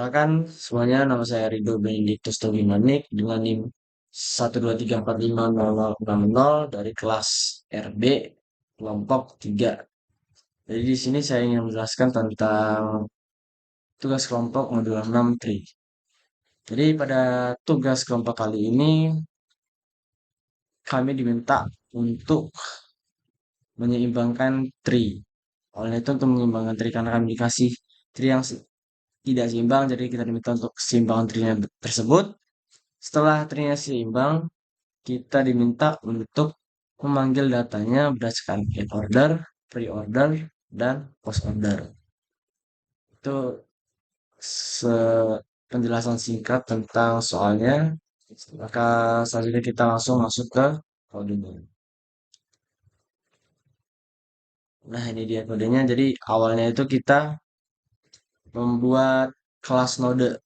Perkenalkan semuanya, nama saya Rido Benedictus Togimanik dengan NIM 123450060 dari kelas RB kelompok 3. Jadi di sini saya ingin menjelaskan tentang tugas kelompok modul 6 TRI. Jadi pada tugas kelompok kali ini kami diminta untuk menyeimbangkan TRI. Oleh itu untuk menyeimbangkan TRI karena kami dikasih TRI yang tidak seimbang, jadi kita diminta untuk keseimbangan TRI-nya tersebut. Setelah trinya seimbang, kita diminta untuk memanggil datanya berdasarkan in order, pre-order, dan post order. Itu penjelasan singkat tentang soalnya. Maka selanjutnya kita langsung masuk ke kodenya. Nah, ini dia kodenya. Jadi awalnya itu kita membuat kelas node.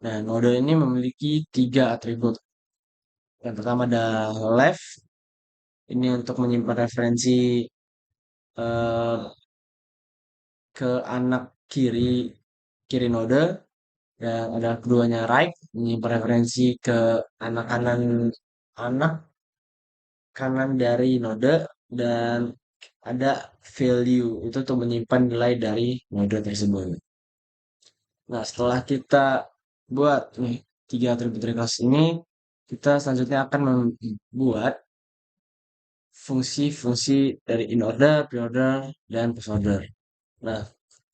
Nah, node ini memiliki 3 atribut. Yang pertama ada left, ini untuk menyimpan referensi eh, ke anak kiri kiri node, dan ada keduanya right, menyimpan referensi ke anak kanan dari node, dan ada value itu untuk menyimpan nilai dari node tersebut. Nah, setelah kita buat nih 3 atribut recurse ini, kita selanjutnya akan membuat fungsi-fungsi dari in order, pre-order, dan post order. Nah,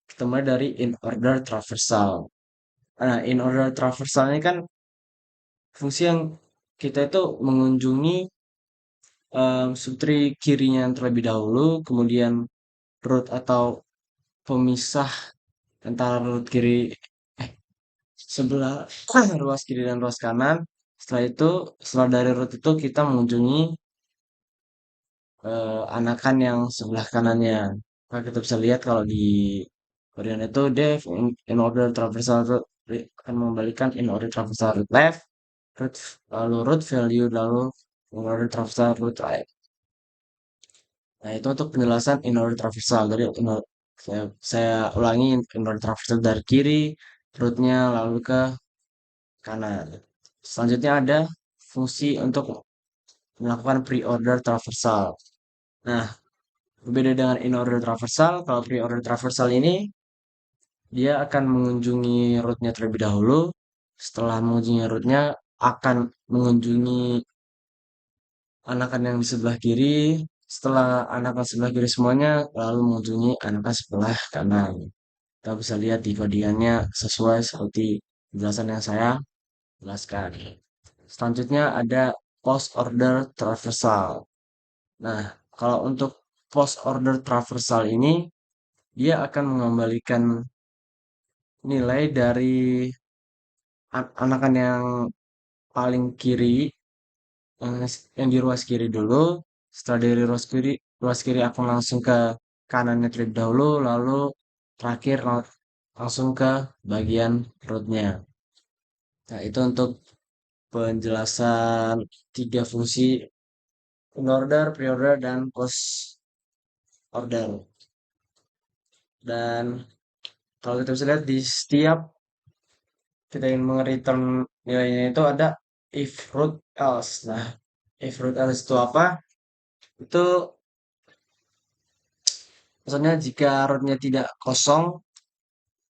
kita mulai dari in order traversal. Nah, in order traversal ini kan fungsi yang kita itu mengunjungi subtree kirinya terlebih dahulu, kemudian root atau pemisah antara root kiri eh, sebelah ruas kiri dan ruas kanan. Setelah itu, setelah dari root itu kita mengunjungi anakan yang sebelah kanannya. Maka kita bisa lihat kalau di bagian itu def in order traversal root akan mengembalikan in order traversal root left, root, lalu root value, lalu in order traversal root right. Nah, itu untuk penjelasan in order traversal. Jadi saya ulangi in order traversal dari kiri, rootnya lalu ke kanan. Selanjutnya ada fungsi untuk melakukan pre-order traversal. Nah, berbeda dengan in order traversal, kalau pre-order traversal ini dia akan mengunjungi rootnya terlebih dahulu. Setelah mengunjungi rootnya, akan mengunjungi anakan yang di sebelah kiri. Setelah anakan sebelah kiri semuanya, lalu mengunjungi anakan sebelah kanan. Kita bisa lihat di kodiannya sesuai seperti penjelasan yang saya jelaskan. Selanjutnya ada post order traversal. Nah, kalau untuk post order traversal ini, dia akan mengembalikan nilai dari anakan yang paling kiri, yang di ruas kiri dulu. Setelah dari ruas kiri akan langsung ke kanannya terlebih dahulu, lalu terakhir langsung ke bagian rootnya. Nah, itu untuk penjelasan 3 fungsi in order, pre-order, dan post order. Dan kalau kita bisa lihat di setiap kita ingin return nilainya itu ada if root else. Nah, if root else itu apa? Itu maksudnya jika rootnya tidak kosong,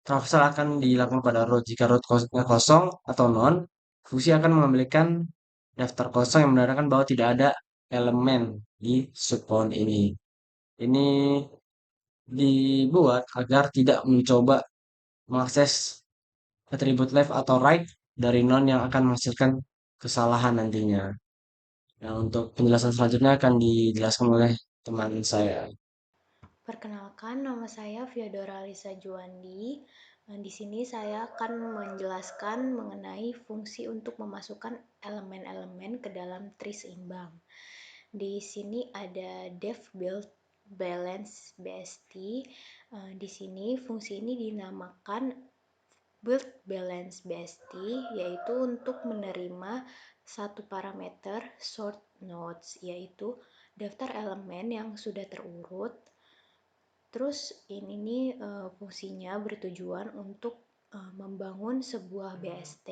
traversal akan dilakukan pada root. Jika root kosong atau non, fungsi akan mengembalikan daftar kosong yang menandakan bahwa tidak ada elemen di subpoint ini. Ini dibuat agar tidak mencoba mengakses atribut left atau right dari non yang akan menghasilkan kesalahan nantinya. Nah, untuk penjelasan selanjutnya akan dijelaskan oleh teman saya. Perkenalkan, nama saya Fyodora Lisa Juandi. Di sini saya akan menjelaskan mengenai fungsi untuk memasukkan elemen-elemen ke dalam tri seimbang. Di sini ada def build balance BST. Di sini fungsi ini dinamakan build balance BST, yaitu untuk menerima satu parameter sort nodes, yaitu daftar elemen yang sudah terurut. Terus ini nih fungsinya bertujuan untuk membangun sebuah BST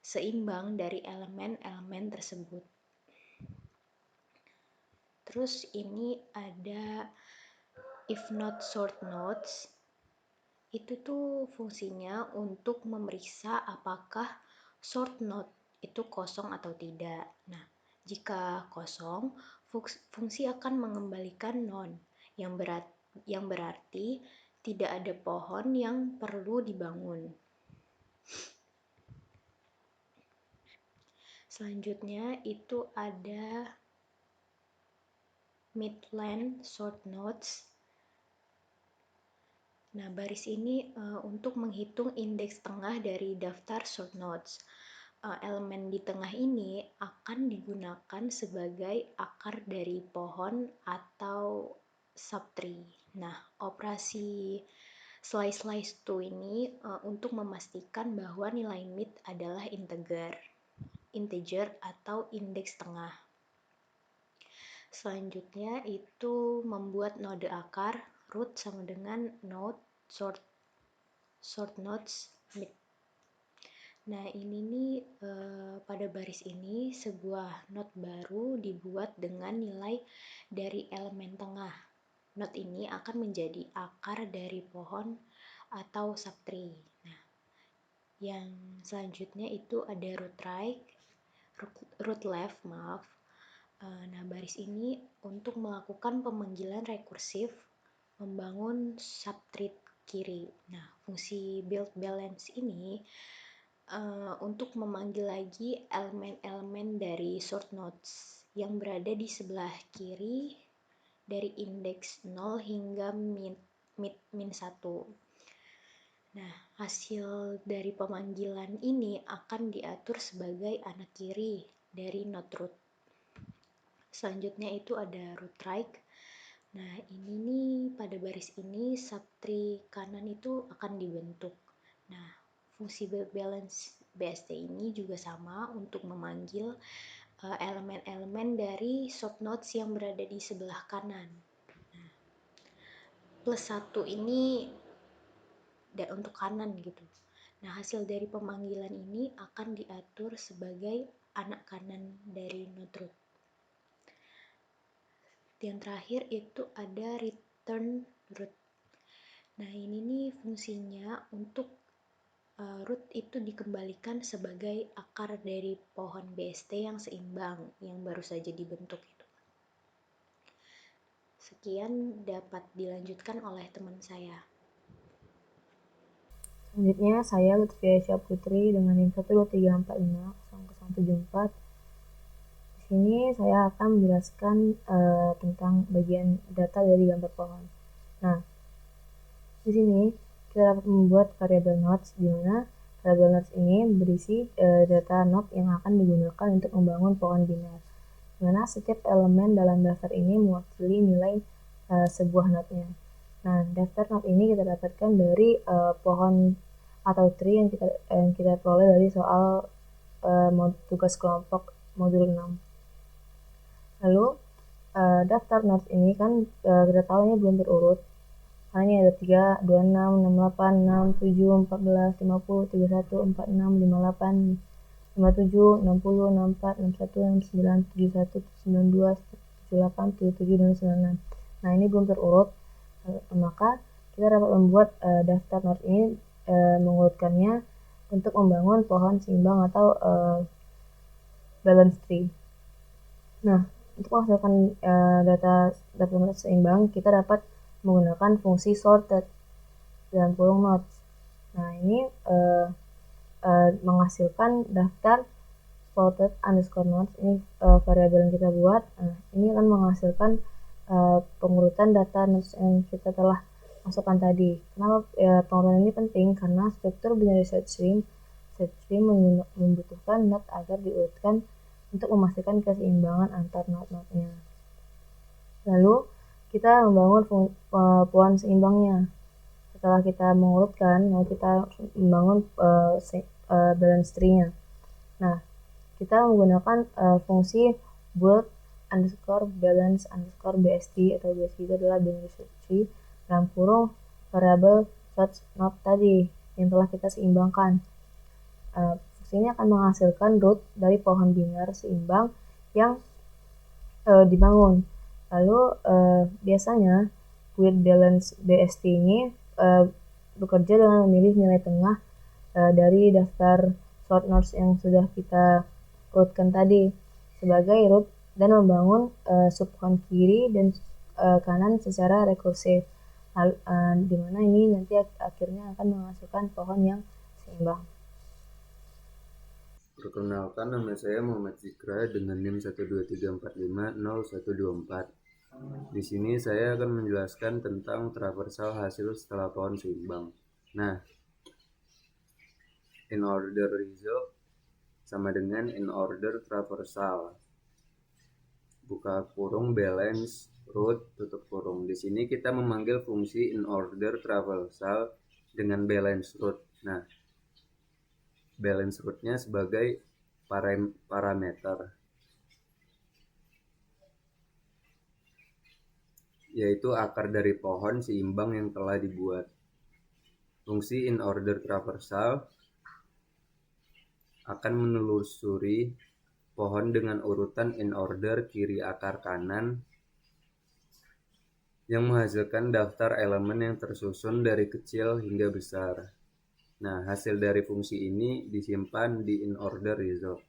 seimbang dari elemen-elemen tersebut. Terus ini ada if not short nodes. Itu tuh fungsinya untuk memeriksa apakah short node itu kosong atau tidak. Nah, jika kosong, fungsi akan mengembalikan none yang berarti tidak ada pohon yang perlu dibangun. Selanjutnya itu ada midland short nodes. Nah, baris ini untuk menghitung indeks tengah dari daftar short nodes. Elemen di tengah ini akan digunakan sebagai akar dari pohon atau subtree. Nah, operasi slice to ini untuk memastikan bahwa nilai mid adalah integer atau indeks tengah. Selanjutnya itu membuat node akar, root sama dengan node, short nodes, mid. Nah, ini nih pada baris ini sebuah node baru dibuat dengan nilai dari elemen tengah. Node ini akan menjadi akar dari pohon atau subtree. Nah, yang selanjutnya itu ada root left, maaf. Nah, baris ini untuk melakukan pemanggilan rekursif membangun subtree kiri. Nah, fungsi build balance ini untuk memanggil lagi elemen-elemen dari short nodes yang berada di sebelah kiri dari indeks 0 hingga min 1. Nah, hasil dari pemanggilan ini akan diatur sebagai anak kiri dari node root. Selanjutnya itu ada root right. Nah, ini nih pada baris ini subtree kanan itu akan dibentuk. Nah, fungsi balance BST ini juga sama untuk memanggil elemen-elemen dari short nodes yang berada di sebelah kanan. Nah, plus 1 ini untuk kanan gitu. Nah, hasil dari pemanggilan ini akan diatur sebagai anak kanan dari node root. Yang terakhir itu ada return root. Nah, ini nih fungsinya untuk root itu dikembalikan sebagai akar dari pohon BST yang seimbang yang baru saja dibentuk itu. Sekian dapat dilanjutkan oleh teman saya. Selanjutnya saya Lutfia Syaputri dengan NIM 123450174. Di sini saya akan menjelaskan tentang bagian data dari gambar pohon. Nah, di sini kita dapat membuat variabel nodes di mana variabel nodes ini berisi data node yang akan digunakan untuk membangun pohon biner. Di mana setiap elemen dalam daftar ini mewakili nilai sebuah node-nya. Nah, daftar node ini kita dapatkan dari pohon atau tree yang kita peroleh dari soal tugas kelompok modul 6. Lalu daftar nodes ini kan kita tahu ini belum terurut. Karena ini ada 3, 26, 68, 6, 7, 14, 50, 31, 46, 58, 57, 60, 64, 61, 69, 71, 92, 78, 77, dan 96. Nah, ini belum terurut, maka kita dapat membuat daftar nodes ini mengurutkannya untuk membangun pohon seimbang atau balance tree. Nah, untuk menghasilkan data nodes seimbang, kita dapat menggunakan fungsi sorted dalam kurung nodes. Nah, ini menghasilkan daftar sorted underscore nodes. Ini variabel yang kita buat. Nah, ini akan menghasilkan pengurutan data nodes yang kita telah masukkan tadi. Kenapa pengurutan ini penting? Karena struktur binary search tree membutuhkan node agar diurutkan untuk memastikan keseimbangan antar node-node-nya. Lalu kita membangun pohon seimbangnya. Setelah kita mengurutkan, lalu kita membangun balance tree-nya. Nah, kita menggunakan fungsi build underscore balance underscore BST atau BST itu adalah binary search tree dalam kurung variabel search node tadi. yang telah kita seimbangkan. Fungsi ini akan menghasilkan root dari pohon biner seimbang yang dibangun. Lalu biasanya with balance BST ini bekerja dengan memilih nilai tengah dari daftar short nodes yang sudah kita urutkan tadi sebagai root dan membangun subpohon kiri dan kanan secara rekursif, di mana ini nanti akhirnya akan menghasilkan pohon yang seimbang. Perkenalkan, nama saya Muhammad Zikra dengan NIM 123450124. Di sini saya akan menjelaskan tentang traversal hasil setelah pohon seimbang. Nah, in order result sama dengan in order traversal. Buka kurung balance root tutup kurung. Di sini kita memanggil fungsi in order traversal dengan balance root. Nah, balance rootnya sebagai parameter, yaitu akar dari pohon seimbang yang telah dibuat. Fungsi in order traversal akan menelusuri pohon dengan urutan in order kiri akar kanan yang menghasilkan daftar elemen yang tersusun dari kecil hingga besar. Nah, hasil dari fungsi ini disimpan di in order result.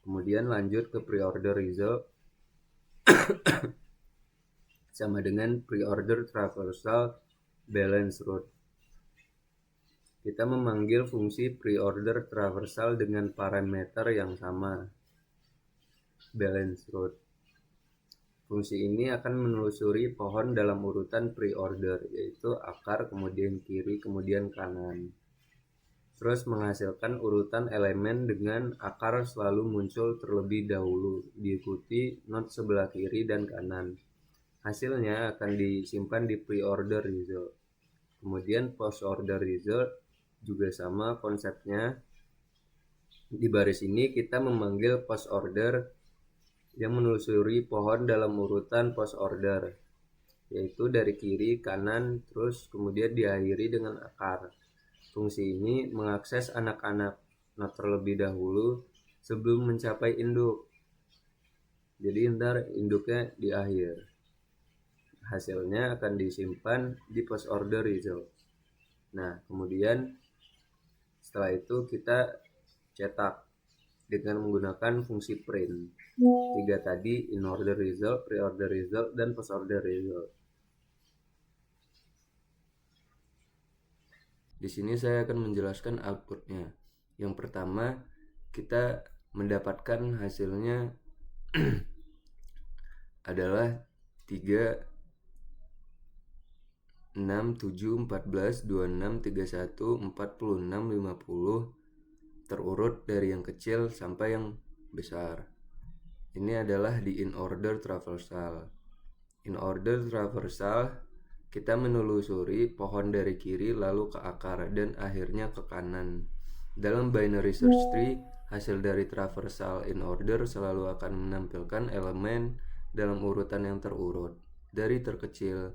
Kemudian lanjut ke pre-order result sama dengan pre-order traversal balance root. Kita memanggil fungsi pre-order traversal dengan parameter yang sama, balance root. Fungsi ini akan menelusuri pohon dalam urutan pre-order, yaitu akar, kemudian kiri, kemudian kanan. Terus menghasilkan urutan elemen dengan akar selalu muncul terlebih dahulu, diikuti node sebelah kiri dan kanan. Hasilnya akan disimpan di pre-order result. Kemudian post-order result juga sama konsepnya. Di baris ini kita memanggil post-order yang menelusuri pohon dalam urutan post-order, yaitu dari kiri, kanan, terus kemudian diakhiri dengan akar. Fungsi ini mengakses anak-anak node terlebih dahulu sebelum mencapai induk. Jadi ntar induknya di akhir. Hasilnya akan disimpan di post order result. Nah, kemudian setelah itu kita cetak dengan menggunakan fungsi print. 3 tadi, in order result, pre-order result, dan post order result. Di sini saya akan menjelaskan outputnya. Yang pertama, kita mendapatkan hasilnya adalah 3, 6, 7, 14, 26, 31, 46, 50 terurut dari yang kecil sampai yang besar. Ini adalah di in order traversal. In order traversal kita menelusuri pohon dari kiri lalu ke akar dan akhirnya ke kanan. Dalam binary search tree, hasil dari traversal in order selalu akan menampilkan elemen dalam urutan yang terurut dari terkecil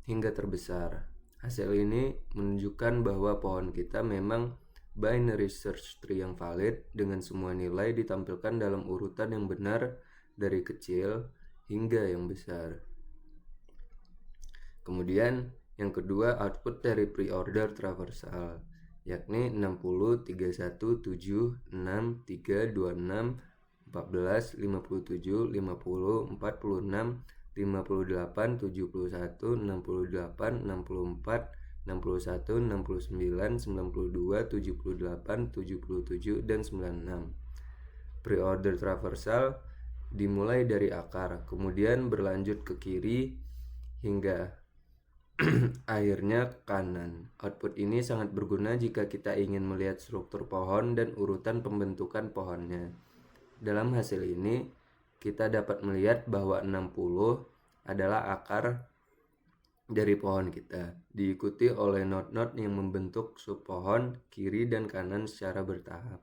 hingga terbesar. Hasil ini menunjukkan bahwa pohon kita memang binary search tree yang valid dengan semua nilai ditampilkan dalam urutan yang benar dari kecil hingga yang besar. Kemudian yang kedua, output dari pre-order traversal, yakni 60, 31, 7, 6, 3, 26, 14, 57, 50, 46, 58, 71, 68, 64, 61, 69, 92, 78, 77, dan 96. Pre-order traversal dimulai dari akar, kemudian berlanjut ke kiri hingga akhirnya ke kanan. Output ini sangat berguna jika kita ingin melihat struktur pohon dan urutan pembentukan pohonnya. Dalam hasil ini, kita dapat melihat bahwa 60 adalah akar dari pohon kita, diikuti oleh node-node yang membentuk subpohon kiri dan kanan secara bertahap.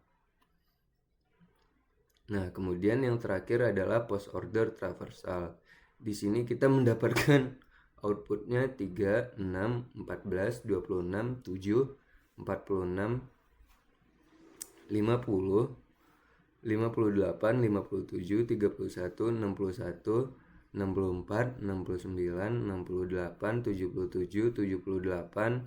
Nah, kemudian yang terakhir adalah post order traversal. Di sini kita mendapatkan outputnya 3, 6, 14, 26, 7, 46, 50, 58, 57, 31, 61, 64, 69, 68, 77, 78,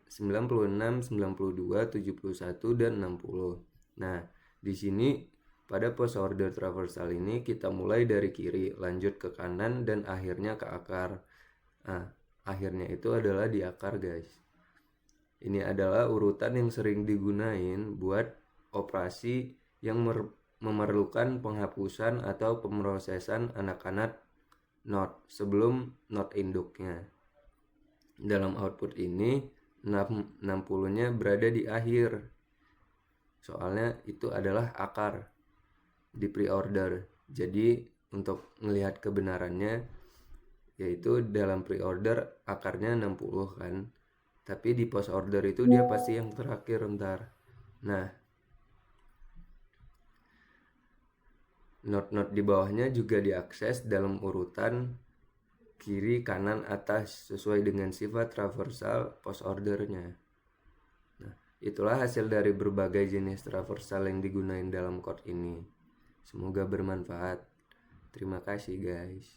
96, 92, 71, dan 60. Nah, di sini pada post order traversal ini kita mulai dari kiri, lanjut ke kanan, dan akhirnya ke akar. Nah, akhirnya itu adalah di akar, guys. Ini adalah urutan yang sering digunain buat operasi yang memerlukan penghapusan atau pemrosesan anak-anak not sebelum not induknya. Dalam output ini 60-nya berada di akhir. Soalnya itu adalah akar di pre-order. Jadi untuk melihat kebenarannya yaitu dalam pre-order akarnya 60 kan. Tapi di post order itu dia pasti yang terakhir ntar. Nah, not di bawahnya juga diakses dalam urutan kiri, kanan, atas sesuai dengan sifat traversal post ordernya. Nah, itulah hasil dari berbagai jenis traversal yang digunakan dalam code ini. Semoga bermanfaat. Terima kasih guys.